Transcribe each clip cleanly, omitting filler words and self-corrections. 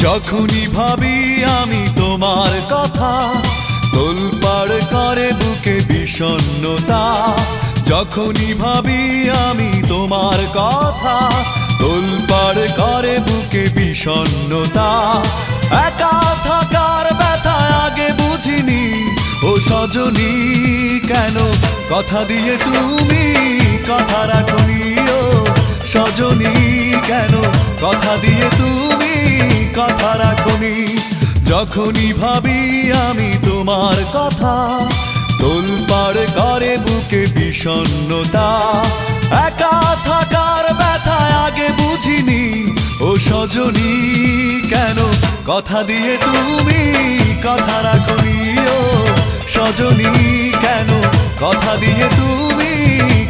যখনই ভাবি আমি তোমার কথা তোলপাড় করে বুকে বিষণ্ণতা। যখনই ভাবি আমি তোমার কথা তোলপাড় করে বুকে বিষণ্ণতা। একা থাকার ব্যথা আগে বুঝিনি ও সজনী, কেন কথা দিয়ে তুমি কথা রাখনি ও সজনী, কেন কথা দিয়ে তুমি কথা রাখনি। যখনই ভাবি আমি তোমার কথা তোলপাড় করে বুকে বিষণ্ণতা। একা থাকার ব্যথা আগে বুঝিনি ও সজনী, কেন কথা দিয়ে তুমি কথা রাখনি ও সজনী, কেন কথা দিয়ে তুমি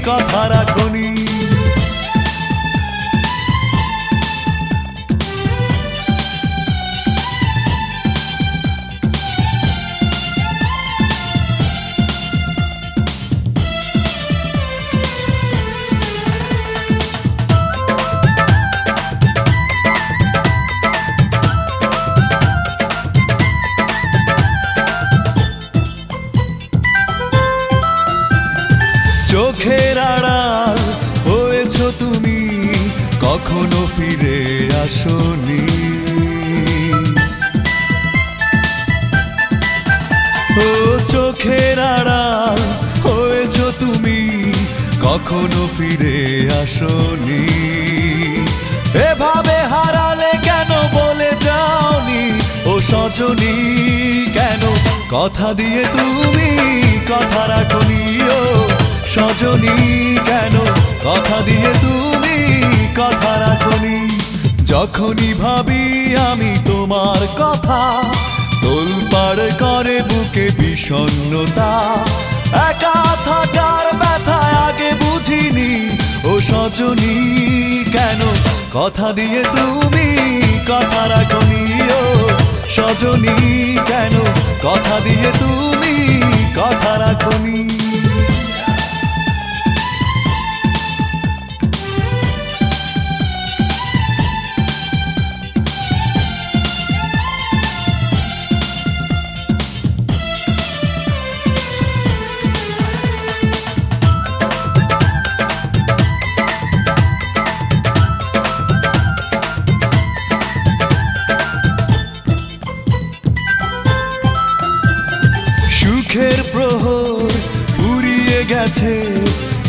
কথা রাখনি। চোখের আড়াল হয়েছো তুমি, কখনো ফিরে আসোনি। ও চোখের আড়াল হয়েছো তুমি, কখনো ফিরে আসোনি। এভাবে হারালে কেন বলে যাওনি ও সজনী, কেন কথা দিয়ে তুমি কথা রাখনি ও সজনী, কেন কথা দিয়ে তুমি কথা রাখনি। যখনই ভাবি আমি তোমার কথা তোলপাড় করে বুকে বিষণ্ণতা। একা থাকার ব্যথা আগে বুঝিনি ও সজনী, কেন কথা দিয়ে তুমি কথা রাখনি ও সজনী, কেন কথা দিয়ে তুমি কথা রাখনি। সুখের প্রহর ফুরিয়ে গেছে,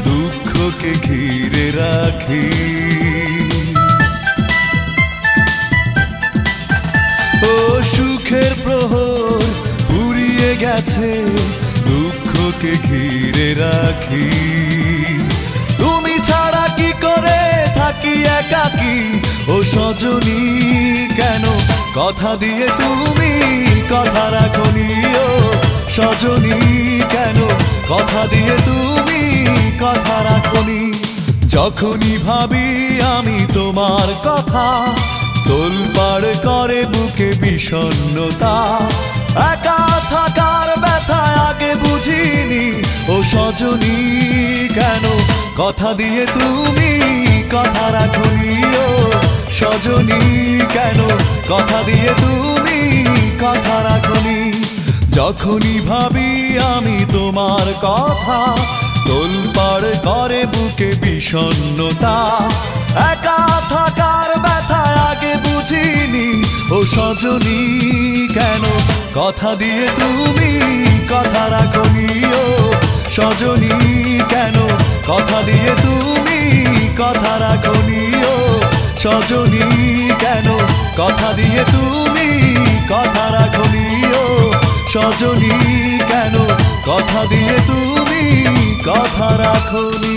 দুঃখকে ঘিরে রাখি। ও সুখের প্রহর ফুরিয়ে গেছে, দুঃখকে ঘিরে রাখি। তুমি ছাড়া কি করে থাকি একাকী ও সজনী, কেন কথা দিয়ে তুমি কথা রাখনি ও সজনী, কেন কথা দিয়ে তুমি কথা রাখনি। যখনই ভাবি আমি তোমার কথা তোলপাড় করে বুকে বিষণ্ণতা। একা থাকার ব্যথা আগে বুঝিনি ও সজনী, কেন কথা দিয়ে তুমি কথা রাখনি ও সজনী, কেন কথা দিয়ে তুমি কথা রাখনি। যখনই ভাবি আমি তোমার কথা তোলপাড় করে বুকে বিষণ্ণতা। একা থাকার ব্যথা আগে বুঝিনি ও সজনী, কেন কথা দিয়ে তুমি কথা রাখনি ও সজনী, কেন কথা দিয়ে তুমি কথা রাখনি ও সজনী, কেন কথা দিয়ে তুমি কথা রাখনি ও সজনী, কেন কথা দিয়ে তুমি কথা রাখনি।